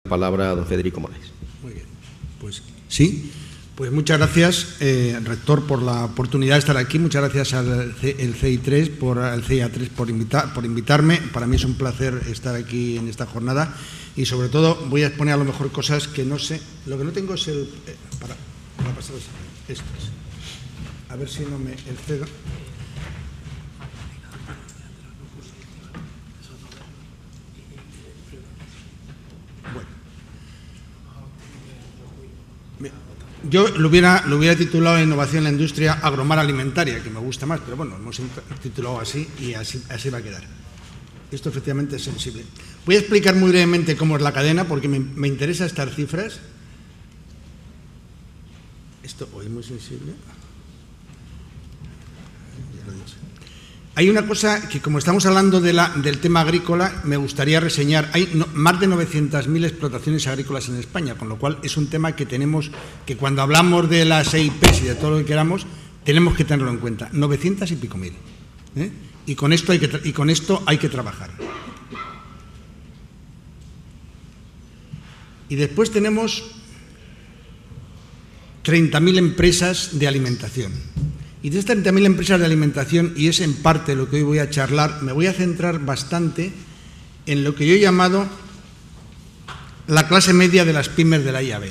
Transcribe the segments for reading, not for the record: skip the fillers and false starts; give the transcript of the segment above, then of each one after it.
Palabra a don Federico Moraes. Muy bien, pues sí. Pues muchas gracias, rector, por la oportunidad de estar aquí. Muchas gracias al CIA3 por invitarme. Para mí es un placer estar aquí en esta jornada y sobre todo voy a exponer a lo mejor cosas que no sé. Lo que no tengo es el para pasar esto. A ver si no me excedo. Yo lo hubiera titulado Innovación en la industria agromar alimentaria, que me gusta más, pero bueno, hemos titulado así y así va a quedar. Esto efectivamente es sensible. Voy a explicar muy brevemente cómo es la cadena, porque me interesa estas cifras. Esto hoy es muy sensible. Hay una cosa que, como estamos hablando del tema agrícola, me gustaría reseñar. Hay más de 900.000 explotaciones agrícolas en España, con lo cual es un tema que tenemos, que cuando hablamos de las EIPs y de todo lo que queramos, tenemos que tenerlo en cuenta. 900 y pico mil. Y con esto hay que trabajar. Y después tenemos 30.000 empresas de alimentación. Y de estas 30.000 empresas de alimentación, y es en parte lo que hoy voy a charlar, me voy a centrar bastante en lo que yo he llamado la clase media de las pymes de la IAB,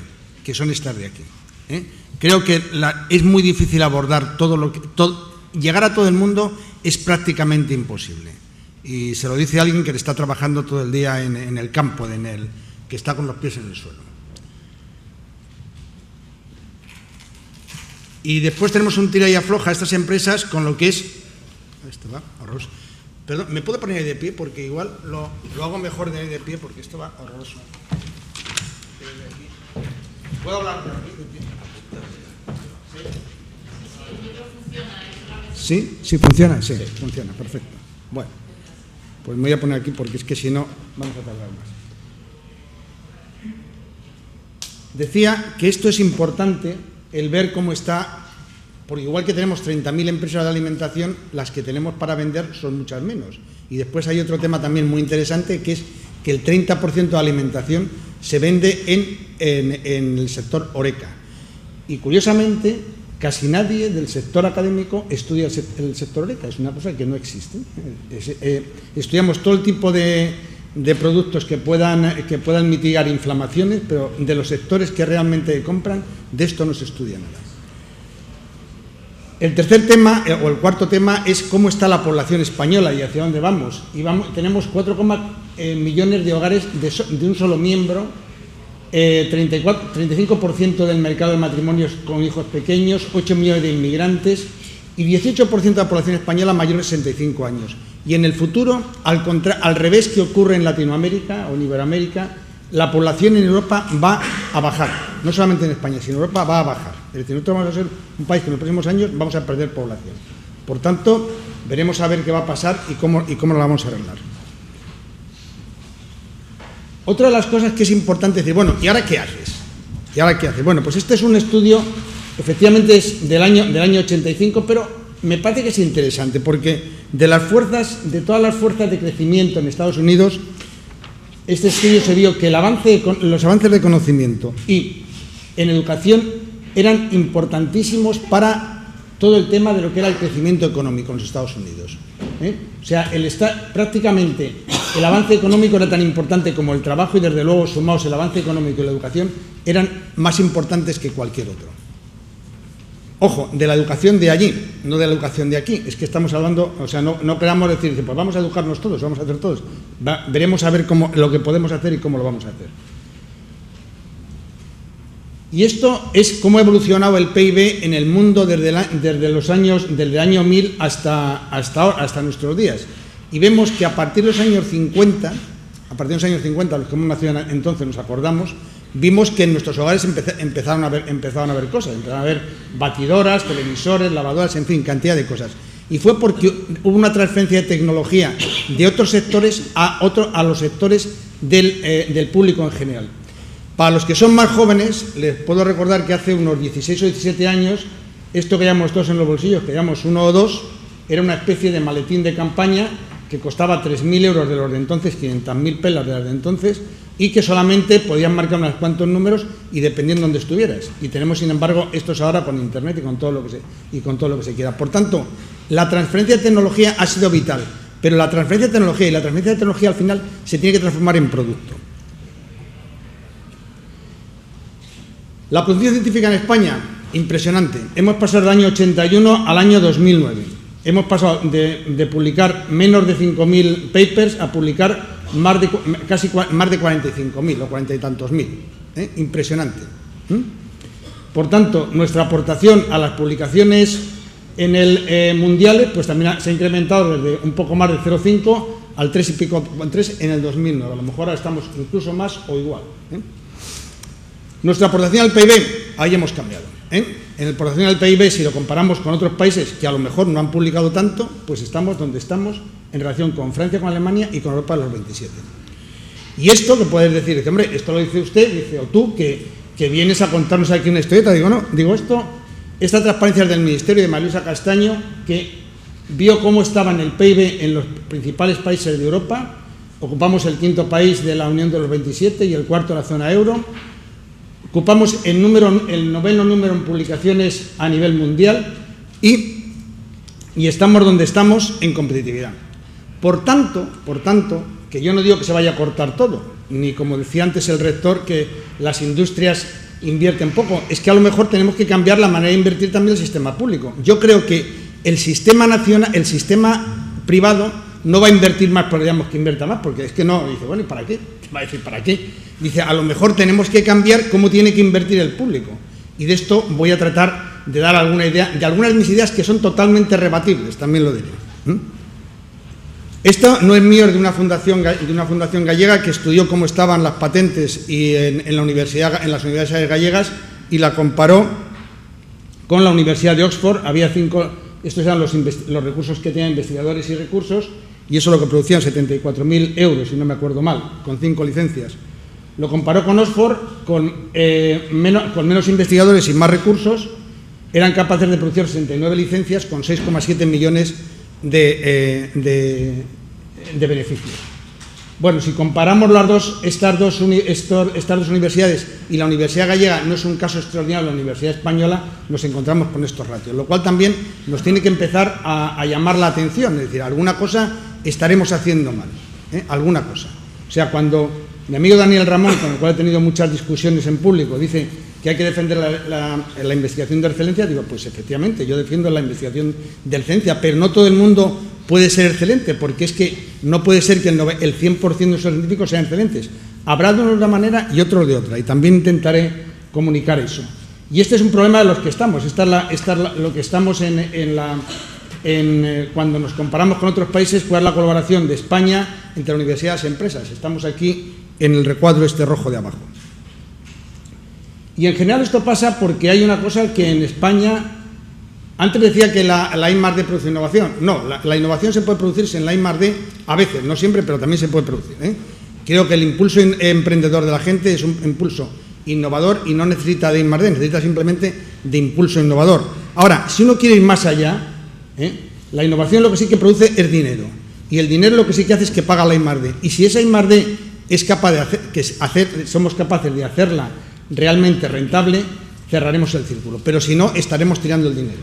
que son estas de aquí. Creo que es muy difícil abordar llegar a todo el mundo es prácticamente imposible. Y se lo dice alguien que está trabajando todo el día en el campo, que está con los pies en el suelo. Y después tenemos un tira y afloja a estas empresas con lo que es... Esto va horroroso. Perdón, ¿me puedo poner ahí de pie? Porque igual lo hago mejor de ahí de pie, porque esto va horroroso. ¿Puedo hablar de aquí? ¿Sí? ¿Sí funciona? Sí, funciona, perfecto. Bueno, pues me voy a poner aquí porque es que si no vamos a tardar más. Decía que esto es importante, el ver cómo está, porque igual que tenemos 30.000 empresas de alimentación, las que tenemos para vender son muchas menos. Y después hay otro tema también muy interesante, que es que el 30% de alimentación se vende en el sector HoReCa. Y curiosamente, casi nadie del sector académico estudia el sector HoReCa, es una cosa que no existe. Estudiamos todo el tipo de productos que puedan mitigar inflamaciones, pero de los sectores que realmente compran, de esto no se estudia nada. El tercer tema, o el cuarto tema, es cómo está la población española y hacia dónde vamos. Tenemos 4 millones de hogares de un solo miembro, 35% del mercado de matrimonios con hijos pequeños, 8 millones de inmigrantes y 18% de la población española mayor de 65 años. Y en el futuro, al revés que ocurre en Latinoamérica o en Iberoamérica, la población en Europa va a bajar. No solamente en España, sino en Europa va a bajar. Es decir, nosotros vamos a ser un país que en los próximos años vamos a perder población. Por tanto, veremos a ver qué va a pasar y cómo lo vamos a arreglar. Otra de las cosas que es importante decir, bueno, ¿y ahora qué haces? ¿Y ahora qué haces? Bueno, pues este es un estudio, efectivamente es del año 85, pero me parece que es interesante porque de todas las fuerzas de crecimiento en Estados Unidos, este estudio se vio que los avances de conocimiento y en educación eran importantísimos para todo el tema de lo que era el crecimiento económico en los Estados Unidos. O sea, prácticamente el avance económico era tan importante como el trabajo y desde luego sumados el avance económico y la educación eran más importantes que cualquier otro. Ojo, de la educación de allí, no de la educación de aquí. Es que estamos hablando, o sea, no queramos decir, pues vamos a educarnos todos, vamos a hacer todos. Veremos a ver lo que podemos hacer y cómo lo vamos a hacer. Y esto es cómo ha evolucionado el PIB en el mundo desde el año 1000 hasta nuestros días. Y vemos que a partir de los años 50, los que hemos nacido entonces nos acordamos, vimos que en nuestros hogares empezaron a ver cosas, empezaron a ver batidoras, televisores, lavadoras, en fin, cantidad de cosas. Y fue porque hubo una transferencia de tecnología de otros sectores a los sectores del público en general. Para los que son más jóvenes, les puedo recordar que hace unos 16 o 17 años, esto que llevamos todos en los bolsillos, que llevamos 1 o 2, era una especie de maletín de campaña que costaba 3.000 euros de los de entonces, 500.000 pelas de las de entonces, y que solamente podían marcar unos cuantos números y dependiendo de dónde estuvieras. Y tenemos, sin embargo, estos ahora con Internet y con todo lo que se quiera. Por tanto, la transferencia de tecnología ha sido vital, pero la transferencia de tecnología y la transferencia de tecnología al final se tiene que transformar en producto. La producción científica en España, impresionante. Hemos pasado del año 81 al año 2009. Hemos pasado de publicar menos de 5.000 papers a publicar casi más de 45.000 o 40 y tantos mil. Impresionante. Por tanto, nuestra aportación a las publicaciones en el mundiales pues también se ha incrementado desde un poco más de 0,5 al 3 y pico, 3 en el 2009. A lo mejor ahora estamos incluso más o igual. Nuestra aportación al PIB, ahí hemos cambiado. En la aportación al PIB, si lo comparamos con otros países que a lo mejor no han publicado tanto, pues estamos donde estamos en relación con Francia, con Alemania y con Europa de los 27. Y esto que puedes decir, que hombre, esto lo dice usted, dice, o tú, que vienes a contarnos aquí una historieta. Digo, no, esta transparencia es del Ministerio de María Luisa Castaño, que vio cómo estaba en el PIB en los principales países de Europa. Ocupamos el 5º país de la Unión de los 27 y el 4º de la zona euro. Ocupamos el 9º número en publicaciones a nivel mundial y estamos donde estamos en competitividad. Por tanto, que yo no digo que se vaya a cortar todo, ni como decía antes el rector, que las industrias invierten poco, es que a lo mejor tenemos que cambiar la manera de invertir también el sistema público. Yo creo que el sistema nacional, el sistema privado no va a invertir más porque digamos que invierta más, porque es que no, dice, bueno, ¿y para qué? Va a decir, ¿para qué? Dice, a lo mejor tenemos que cambiar cómo tiene que invertir el público. Y de esto voy a tratar de dar alguna idea, de algunas de mis ideas que son totalmente rebatibles, también lo diré. Esto no es mío, es de una fundación gallega que estudió cómo estaban las patentes y en las universidades gallegas y la comparó con la Universidad de Oxford. Había 5, estos eran los recursos que tenían investigadores y recursos, y eso lo que producían 74.000 euros, si no me acuerdo mal, con 5 licencias. Lo comparó con Oxford, con menos investigadores y más recursos, eran capaces de producir 69 licencias con 6,7 millones de beneficios. Bueno, si comparamos estas dos universidades, y la Universidad Gallega no es un caso extraordinario, la Universidad Española, nos encontramos con estos ratios, lo cual también nos tiene que empezar a llamar la atención, es decir, alguna cosa estaremos haciendo mal, alguna cosa. O sea, cuando mi amigo Daniel Ramón, con el cual he tenido muchas discusiones en público, dice que hay que defender la investigación de excelencia, digo, pues efectivamente, yo defiendo la investigación de excelencia, pero no todo el mundo puede ser excelente, porque es que no puede ser que el 100% de los científicos sean excelentes. Habrá de una manera y otros de otra, y también intentaré comunicar eso. Y este es un problema de los que estamos, lo que estamos cuando nos comparamos con otros países, cuál es la colaboración de España entre universidades y empresas. Estamos aquí en el recuadro este rojo de abajo. Y en general esto pasa porque hay una cosa que en España, antes decía que la I+D produce innovación. No, la innovación se puede producirse en la I+D a veces, no siempre, pero también se puede producir. Creo que el impulso emprendedor de la gente es un impulso innovador y no necesita de I+D, necesita simplemente de impulso innovador. Ahora, si uno quiere ir más allá, la innovación lo que sí que produce es dinero. Y el dinero lo que sí que hace es que paga la I+D. Y si esa I+D es capaz de somos capaces de hacerla realmente rentable, cerraremos el círculo. Pero si no, estaremos tirando el dinero.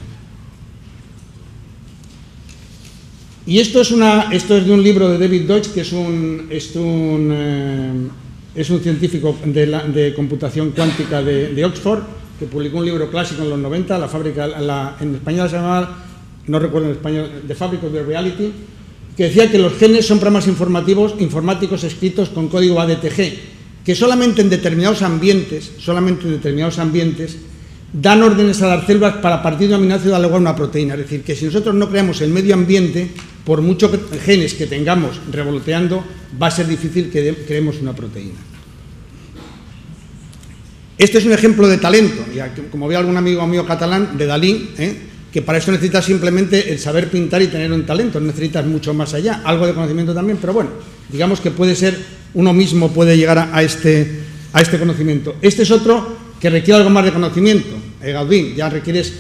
Y esto es de un libro de David Deutsch, que es un científico de computación cuántica de Oxford, que publicó un libro clásico en los 90, en español se llamaba, no recuerdo en español, The Fabric of the Reality, que decía que los genes son programas informáticos escritos con código ADTG, que solamente en determinados ambientes, dan órdenes a las células para a partir de un aminoácido dar lugar a una proteína. Es decir, que si nosotros no creamos el medio ambiente, por muchos genes que tengamos revoloteando, va a ser difícil que creemos una proteína. Este es un ejemplo de talento, y como ve algún amigo mío catalán, de Dalí, que para eso necesitas simplemente el saber pintar y tener un talento, no necesitas mucho más allá, algo de conocimiento también, pero bueno, digamos que puede ser, uno mismo puede llegar a este conocimiento. Este es otro que requiere algo más de conocimiento, Gaudí, ya requieres,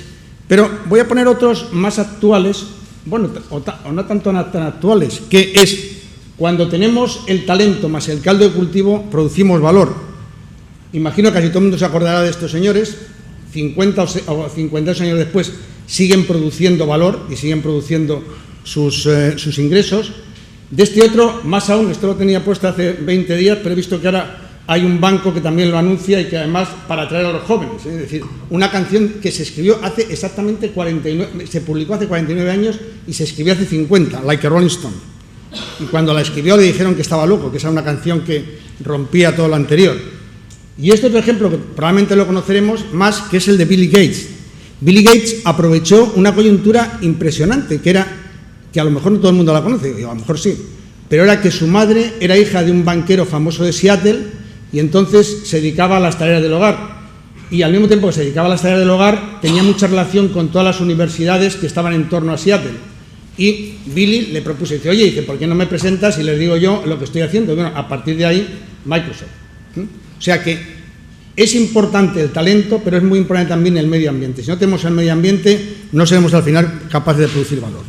pero voy a poner otros más actuales, bueno, o no tanto tan actuales, que es cuando tenemos el talento más el caldo de cultivo, producimos valor. Imagino que casi todo el mundo se acordará de estos señores, 50 o 52 años después siguen produciendo valor y siguen produciendo sus ingresos. De este otro, más aún, esto lo tenía puesto hace 20 días, pero he visto que ahora hay un banco que también lo anuncia y que además para atraer a los jóvenes, es decir, una canción que se escribió hace exactamente 49, se publicó hace 49 años y se escribió hace 50, Like a Rolling Stone. Y cuando la escribió le dijeron que estaba loco, que esa era una canción que rompía todo lo anterior. Y este otro ejemplo, que probablemente lo conoceremos más, que es el de Billy Gates. Billy Gates aprovechó una coyuntura impresionante, que era, que a lo mejor no todo el mundo la conoce, a lo mejor sí, pero era que su madre era hija de un banquero famoso de Seattle y entonces se dedicaba a las tareas del hogar. Y al mismo tiempo que se dedicaba a las tareas del hogar, tenía mucha relación con todas las universidades que estaban en torno a Seattle. Y Billy le propuso, dice, oye, dice, ¿por qué no me presentas y les digo yo lo que estoy haciendo? Bueno, a partir de ahí, Microsoft. O sea que es importante el talento, pero es muy importante también el medio ambiente. Si no tenemos el medio ambiente, no seremos al final capaces de producir valor.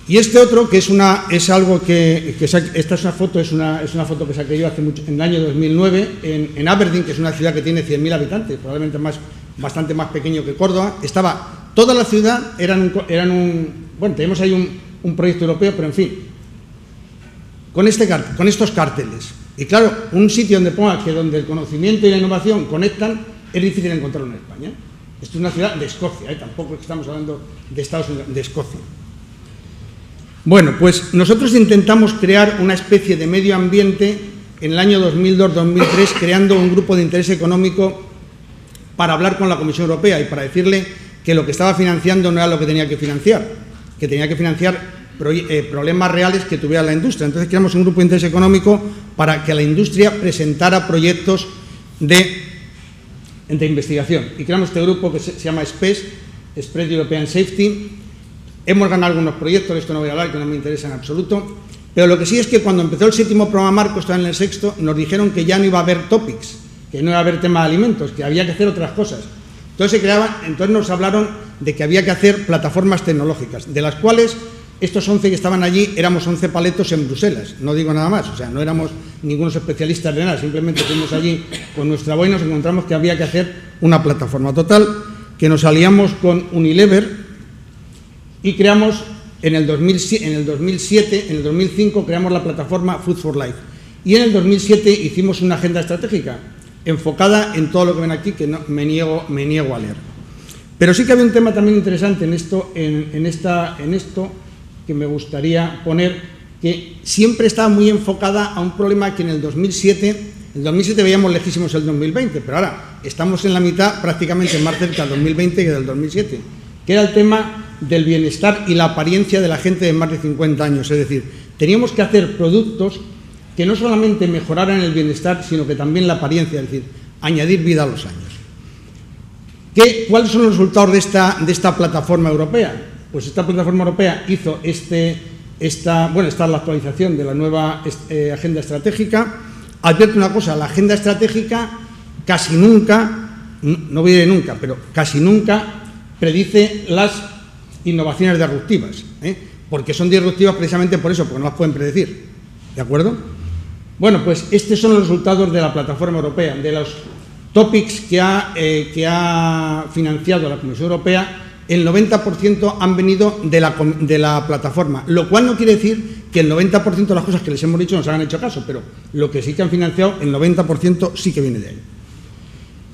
Y este otro, que es algo que esta es una foto que saqué yo hace mucho, en el año 2009, en Aberdeen, que es una ciudad que tiene 100.000 habitantes, probablemente bastante más pequeño que Córdoba. Estaba toda la ciudad, bueno, tenemos ahí un proyecto europeo, pero en fin, con estos carteles. Y claro, un sitio donde ponga que donde el conocimiento y la innovación conectan, es difícil encontrarlo en España. Esto es una ciudad de Escocia, tampoco estamos hablando de Estados Unidos, de Escocia. Bueno, pues nosotros intentamos crear una especie de medio ambiente en el año 2002-2003, creando un grupo de interés económico para hablar con la Comisión Europea y para decirle que lo que estaba financiando no era lo que tenía que financiar problemas reales que tuviera la industria. Entonces creamos un grupo de interés económico para que la industria presentara proyectos de investigación. Y creamos este grupo que se llama SPES, Spread European Safety. Hemos ganado algunos proyectos, de esto no voy a hablar, que no me interesa en absoluto, pero lo que sí es que cuando empezó el 7º programa marco, estaba en el 6º, nos dijeron que ya no iba a haber topics, que no iba a haber tema de alimentos, que había que hacer otras cosas. Entonces nos hablaron de que había que hacer plataformas tecnológicas, de las cuales estos 11 que estaban allí éramos 11 paletos en Bruselas, no digo nada más, o sea, no éramos ningunos especialistas de nada, simplemente fuimos allí con nuestra voz y nos encontramos que había que hacer una plataforma. Total, que nos aliamos con Unilever y creamos en el 2005 creamos la plataforma Food for Life y en el 2007 hicimos una agenda estratégica enfocada en todo lo que ven aquí, que no, me niego a leer. Pero sí que había un tema también interesante en esto que me gustaría poner, que siempre estaba muy enfocada a un problema que en el 2007 veíamos lejísimos el 2020, pero ahora estamos en la mitad, prácticamente más cerca del 2020 que del 2007, que era el tema del bienestar y la apariencia de la gente de más de 50 años. Es decir, teníamos que hacer productos que no solamente mejoraran el bienestar, sino que también la apariencia, es decir, añadir vida a los años. ¿Cuáles son los resultados de esta plataforma europea? Pues esta plataforma europea hizo esta es la actualización de la nueva agenda estratégica. Advierto una cosa, la agenda estratégica casi nunca, no voy a decir nunca, pero casi nunca predice las innovaciones disruptivas, porque son disruptivas precisamente por eso, porque no las pueden predecir, ¿de acuerdo? Bueno, pues estos son los resultados de la plataforma europea, de los topics que ha financiado la Comisión Europea. El 90% han venido de la plataforma, lo cual no quiere decir que el 90% de las cosas que les hemos dicho nos hayan hecho caso, pero lo que sí que han financiado, el 90% sí que viene de ahí.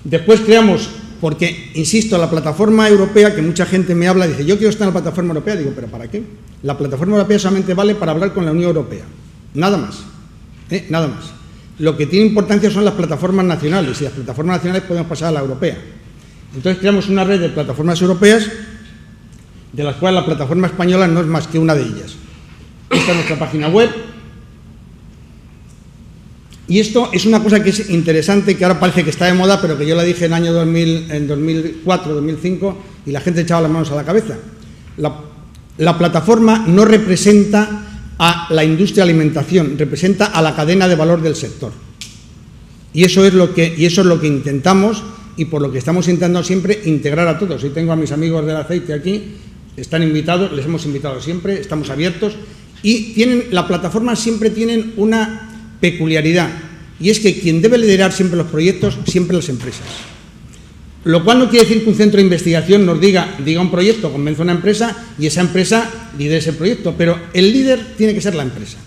Después creamos, porque, insisto, la plataforma europea, que mucha gente me habla, dice, yo quiero estar en la plataforma europea, digo, ¿pero para qué? La plataforma europea solamente vale para hablar con la Unión Europea, nada más, nada más. Lo que tiene importancia son las plataformas nacionales, y las plataformas nacionales podemos pasar a la europea. Entonces creamos una red de plataformas europeas, de las cuales la plataforma española no es más que una de ellas. Esta es nuestra página web. Y esto es una cosa que es interesante, que ahora parece que está de moda, pero que yo la dije en el año 2004, 2005, y la gente echaba las manos a la cabeza. La plataforma no representa a la industria de alimentación, representa a la cadena de valor del sector. Y eso es lo que intentamos y por lo que estamos intentando siempre integrar a todos. Hoy tengo a mis amigos del aceite aquí, están invitados, les hemos invitado siempre, estamos abiertos y la plataforma siempre tienen una peculiaridad y es que quien debe liderar siempre los proyectos, siempre las empresas. Lo cual no quiere decir que un centro de investigación nos diga un proyecto, convence a una empresa y esa empresa lidere ese proyecto, pero el líder tiene que ser la empresa.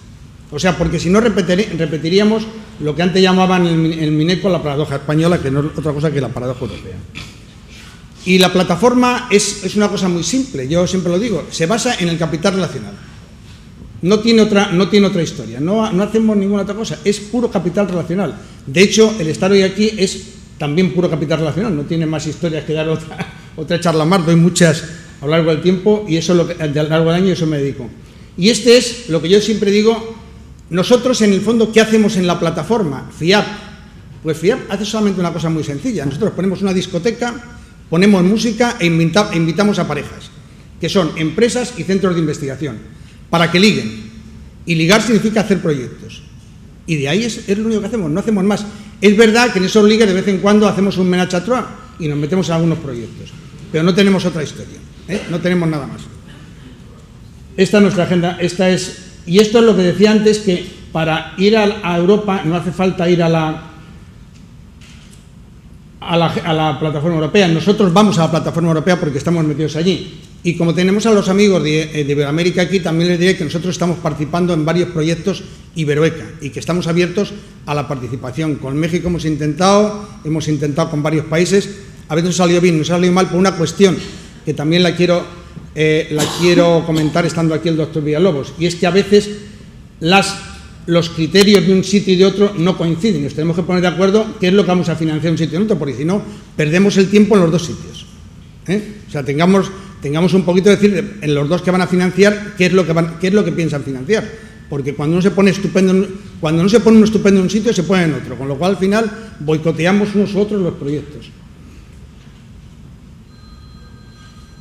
O sea, porque si no repetiríamos lo que antes llamaban el Mineco la paradoja española, que no es otra cosa que la paradoja europea. Y la plataforma es una cosa muy simple, yo siempre lo digo, se basa en el capital relacional. No tiene otra historia, no hacemos ninguna otra cosa, es puro capital relacional. De hecho, el estar hoy aquí es también puro capital relacional, no tiene más historias que dar otra charla más, doy muchas a lo largo del tiempo y eso a lo largo del año eso me dedico. Y este es lo que yo siempre digo, nosotros en el fondo, ¿qué hacemos en la plataforma? FIAP. Pues FIAP hace solamente una cosa muy sencilla, nosotros ponemos una discoteca, ponemos música e invitamos a parejas, que son empresas y centros de investigación, para que liguen. Y ligar significa hacer proyectos. Y de ahí es lo único que hacemos, no hacemos más. Es verdad que en esos ligues de vez en cuando hacemos un ménage à trois y nos metemos en algunos proyectos, pero no tenemos otra historia, no tenemos nada más. Esta es nuestra agenda, y esto es lo que decía antes, que para ir a Europa no hace falta ir a la plataforma europea. Nosotros vamos a la plataforma europea porque estamos metidos allí. Y como tenemos a los amigos de Iberoamérica aquí, también les diré que nosotros estamos participando en varios proyectos Iberoeca y que estamos abiertos a la participación. Con México hemos intentado con varios países, a veces nos salió bien, nos salió mal por una cuestión que también la quiero comentar estando aquí el doctor Villalobos, y es que a veces los criterios de un sitio y de otro no coinciden, nos tenemos que poner de acuerdo qué es lo que vamos a financiar en un sitio y en otro, porque si no, perdemos el tiempo en los dos sitios. O sea, tengamos un poquito de decir en los dos que van a financiar qué es lo que piensan financiar, porque cuando no se pone un estupendo en un sitio se pone en otro, con lo cual al final boicoteamos unos u otros los proyectos.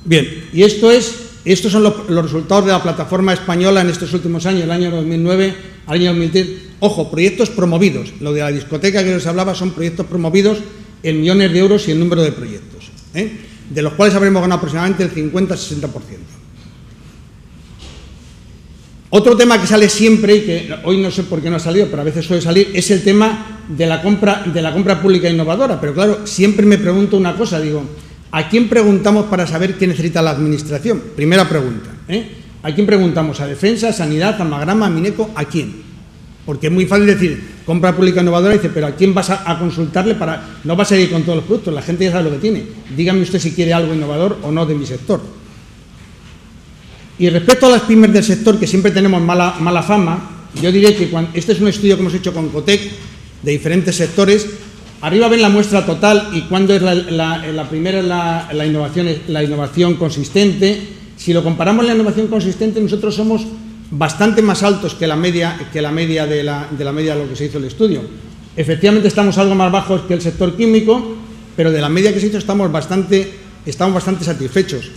Bien, y estos son los resultados de la plataforma española en estos últimos años, el año 2009 al año 2010. Ojo, proyectos promovidos. Lo de la discoteca que les hablaba son proyectos promovidos en millones de euros y el número de proyectos, de los cuales habremos ganado aproximadamente el 50-60%. Otro tema que sale siempre, y que hoy no sé por qué no ha salido, pero a veces suele salir, es el tema de la compra pública innovadora. Pero claro, siempre me pregunto una cosa, digo, ¿a quién preguntamos para saber qué necesita la administración? Primera pregunta, ¿a quién preguntamos? ¿A Defensa, Sanidad, a Magrama, a Mineco? ¿A quién? Porque es muy fácil decir, compra pública innovadora, dice, pero ¿a quién vas a consultarle para...? No vas a ir con todos los productos, la gente ya sabe lo que tiene. Dígame usted si quiere algo innovador o no de mi sector. Y respecto a las pymes del sector, que siempre tenemos mala fama, yo diré que este es un estudio que hemos hecho con Cotec, de diferentes sectores. Arriba ven la muestra total y cuándo es la primera la innovación consistente. Si lo comparamos la innovación consistente, nosotros somos bastante más altos que la media de lo que se hizo el estudio. Efectivamente estamos algo más bajos que el sector químico, pero de la media que se hizo estamos bastante satisfechos.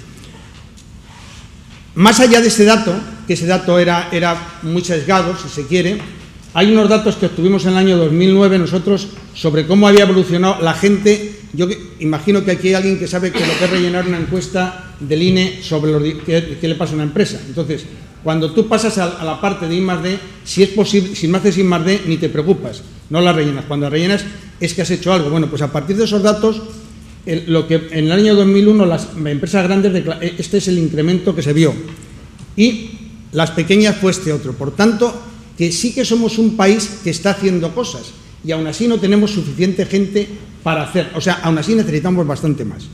Más allá de ese dato, que ese dato era muy sesgado, si se quiere, hay unos datos que obtuvimos en el año 2009 nosotros sobre cómo había evolucionado la gente. Yo imagino que aquí hay alguien que sabe que lo que es rellenar una encuesta del INE sobre qué le pasa a una empresa. Entonces, cuando tú pasas a la parte de I+D, si es posible, si no haces I+D, ni te preocupas, no la rellenas. Cuando la rellenas es que has hecho algo. Bueno, pues a partir de esos datos, lo que en el año 2001 las empresas grandes, este es el incremento que se vio, y las pequeñas fue este otro. Por tanto, que sí que somos un país que está haciendo cosas y aún así no tenemos suficiente gente para hacer, o sea, aún así necesitamos bastante más.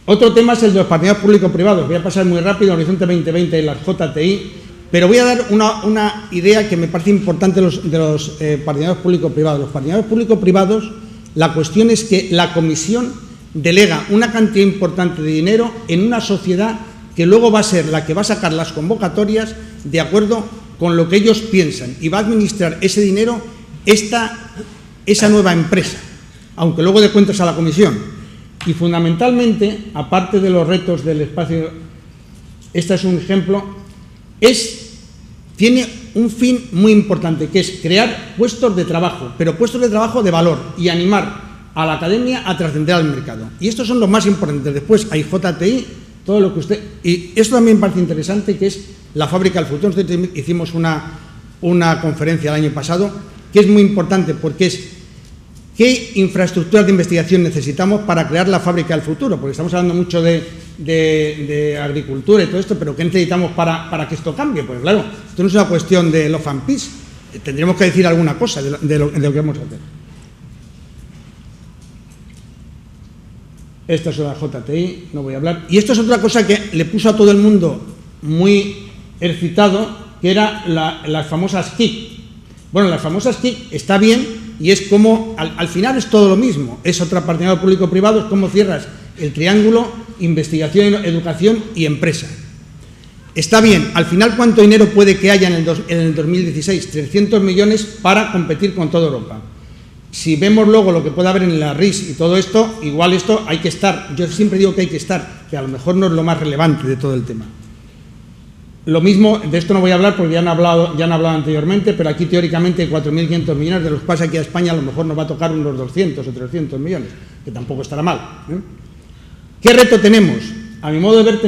Otro tema es el de los partenariados público-privados. Voy a pasar muy rápido, Horizonte 2020 y las JTI, pero voy a dar una idea que me parece importante de los partenariados público-privados. Los partenariados público-privados, la cuestión es que la Comisión delega una cantidad importante de dinero en una sociedad que luego va a ser la que va a sacar las convocatorias de acuerdo con lo que ellos piensan y va a administrar ese dinero esa nueva empresa, aunque luego dé cuentas a la Comisión. Y fundamentalmente, aparte de los retos del espacio, este es un ejemplo, tiene un fin muy importante, que es crear puestos de trabajo, pero puestos de trabajo de valor y animar a la academia a trascender al mercado. Y estos son los más importantes. Después hay JTI, todo lo que usted... Y esto también parece interesante, que es la fábrica del futuro. Nosotros hicimos una conferencia el año pasado, que es muy importante porque es qué infraestructuras de investigación necesitamos para crear la fábrica del futuro, porque estamos hablando mucho de agricultura y todo esto, pero ¿qué necesitamos para que esto cambie? Pues claro, esto no es una cuestión de love and peace, tendríamos que decir alguna cosa de lo que vamos a hacer. Esta es una JTI, no voy a hablar. Y esto es otra cosa que le puso a todo el mundo muy excitado, que era las famosas KIC. Bueno, las famosas KIC está bien y es como, al final es todo lo mismo, es otra partenariado público-privado, es como cierras el triángulo, investigación, educación y empresa. Está bien, al final, ¿cuánto dinero puede que haya en el 2016? 300 millones para competir con toda Europa. Si vemos luego lo que puede haber en la RIS y todo esto, igual esto hay que estar, yo siempre digo que hay que estar, que a lo mejor no es lo más relevante de todo el tema. Lo mismo, de esto no voy a hablar porque ya han hablado anteriormente, pero aquí teóricamente hay 4.500 millones, de los que pasa aquí a España a lo mejor nos va a tocar unos 200 o 300 millones, que tampoco estará mal. ¿Qué reto tenemos? A mi modo de ver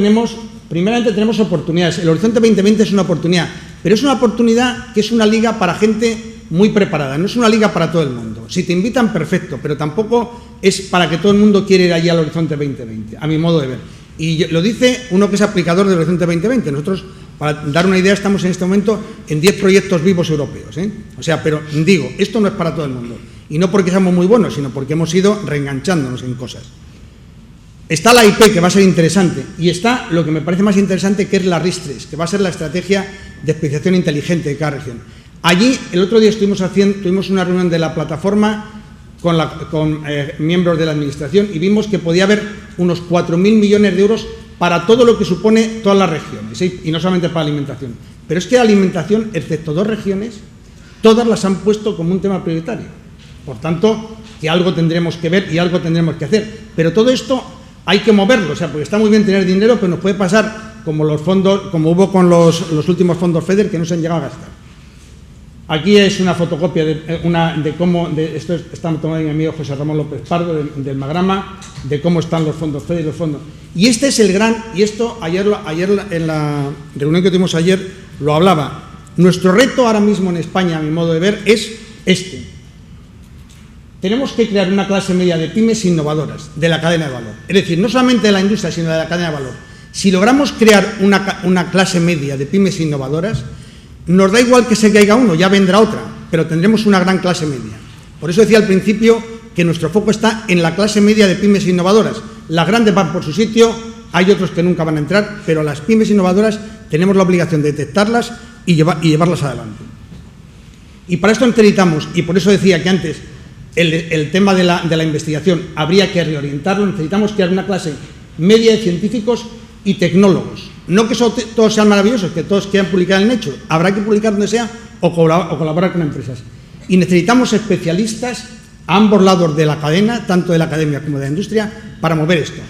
primeramente tenemos oportunidades. El Horizonte 2020 es una oportunidad, pero es una oportunidad que es una liga para gente muy preparada, no es una liga para todo el mundo. Si te invitan, perfecto, pero tampoco es para que todo el mundo quiera ir allí al Horizonte 2020, a mi modo de ver. Y lo dice uno que es aplicador del Horizonte 2020. Nosotros, para dar una idea, estamos en este momento en 10 proyectos vivos europeos, O sea, pero digo, esto no es para todo el mundo. Y no porque seamos muy buenos, sino porque hemos ido reenganchándonos en cosas. Está la IP, que va a ser interesante, y está lo que me parece más interesante, que es la RIS3, que va a ser la estrategia de especialización inteligente de cada región. Allí, el otro día tuvimos una reunión de la plataforma con miembros de la administración y vimos que podía haber unos 4.000 millones de euros para todo lo que supone todas las regiones, ¿sí? Y no solamente para alimentación. Pero es que la alimentación, excepto 2 regiones, todas las han puesto como un tema prioritario. Por tanto, que algo tendremos que ver y algo tendremos que hacer. Pero todo esto hay que moverlo, o sea, porque está muy bien tener dinero, pero nos puede pasar como los fondos, como hubo con los últimos fondos FEDER, que no se han llegado a gastar. Aquí es una fotocopia esto está tomado mi amigo José Ramón López Pardo, del Magrama, de cómo están los fondos FEDER y los fondos. Y este es el gran, y esto ayer en la reunión que tuvimos ayer lo hablaba. Nuestro reto ahora mismo en España, a mi modo de ver, es este. Tenemos que crear una clase media de pymes innovadoras de la cadena de valor. Es decir, no solamente de la industria, sino de la cadena de valor. Si logramos crear una clase media de pymes innovadoras, nos da igual que se caiga uno, ya vendrá otra, pero tendremos una gran clase media. Por eso decía al principio que nuestro foco está en la clase media de pymes innovadoras. Las grandes van por su sitio, hay otros que nunca van a entrar, pero las pymes innovadoras tenemos la obligación de detectarlas y llevarlas adelante. Y para esto necesitamos, y por eso decía que antes el tema de la investigación habría que reorientarlo, necesitamos crear una clase media de científicos y tecnólogos. No que todos sean maravillosos, que todos quieran publicar en Nature, habrá que publicar donde sea o colaborar con empresas. Y necesitamos especialistas a ambos lados de la cadena, tanto de la academia como de la industria, para mover esto.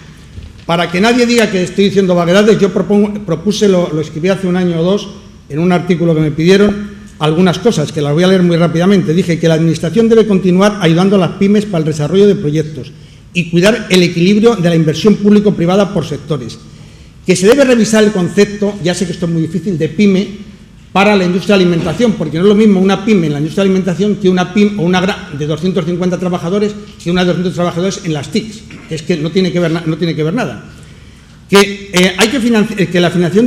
Para que nadie diga que estoy diciendo vaguedades, yo propuse, lo escribí hace 1 año o 2, en un artículo que me pidieron, algunas cosas, que las voy a leer muy rápidamente. Dije que la administración debe continuar ayudando a las pymes para el desarrollo de proyectos y cuidar el equilibrio de la inversión público-privada por sectores. Que se debe revisar el concepto, ya sé que esto es muy difícil, de pyme para la industria de la alimentación, porque no es lo mismo una pyme en la industria de la alimentación que una pyme o una de 250 trabajadores que una de 200 trabajadores en las TICs. Es que no tiene que ver nada. Que hay que la financiación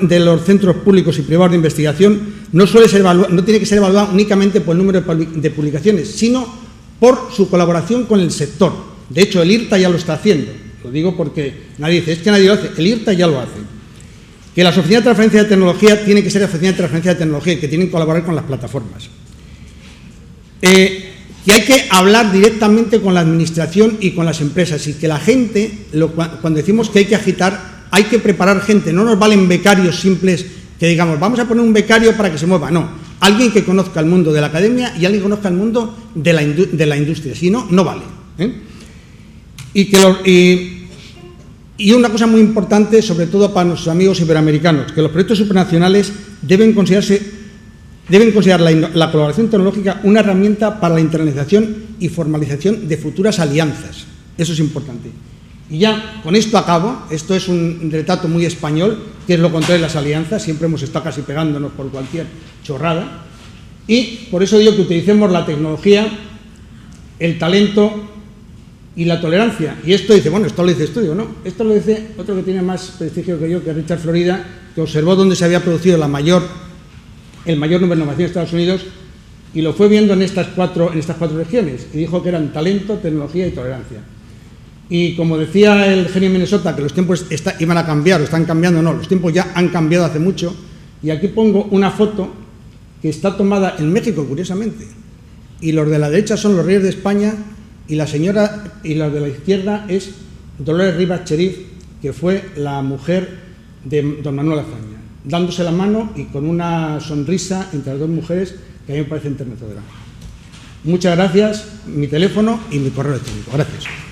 de los centros públicos y privados de investigación no tiene que ser evaluada únicamente por el número de publicaciones, sino por su colaboración con el sector. De hecho, el IRTA ya lo está haciendo. Lo digo porque nadie dice, es que nadie lo hace. El IRTA ya lo hace. Que las oficinas de transferencia de tecnología tienen que ser oficinas de transferencia de tecnología y que tienen que colaborar con las plataformas. Que hay que hablar directamente con la administración y con las empresas y que la gente, cuando decimos que hay que agitar, hay que preparar gente. No nos valen becarios simples que digamos, vamos a poner un becario para que se mueva. No, alguien que conozca el mundo de la academia y alguien que conozca el mundo de la industria. Si no, no vale. Y una cosa muy importante, sobre todo para nuestros amigos iberoamericanos, que los proyectos supranacionales deben considerar la colaboración tecnológica una herramienta para la internalización y formalización de futuras alianzas. Eso es importante. Y ya con esto acabo. Esto es un retrato muy español, que es lo contrario de las alianzas. Siempre hemos estado casi pegándonos por cualquier chorrada. Y por eso digo que utilicemos la tecnología, el talento y la tolerancia. Y esto dice, bueno, esto lo dice esto, digo, no, esto lo dice otro que tiene más prestigio que yo, que es Richard Florida, que observó dónde se había producido el mayor número de innovación en Estados Unidos y lo fue viendo en estas cuatro regiones y dijo que eran talento, tecnología y tolerancia. Y como decía el genio de Minnesota, que los tiempos iban a cambiar o están cambiando, no, los tiempos ya han cambiado hace mucho. Y aquí pongo una foto que está tomada en México, curiosamente. Y los de la derecha son los reyes de España y la señora, y los de la izquierda es Dolores Rivas Cherif, que fue la mujer de don Manuel Azaña, dándose la mano y con una sonrisa entre las dos mujeres que a mí me parece enternecedora. Muchas gracias, mi teléfono y mi correo electrónico. Gracias.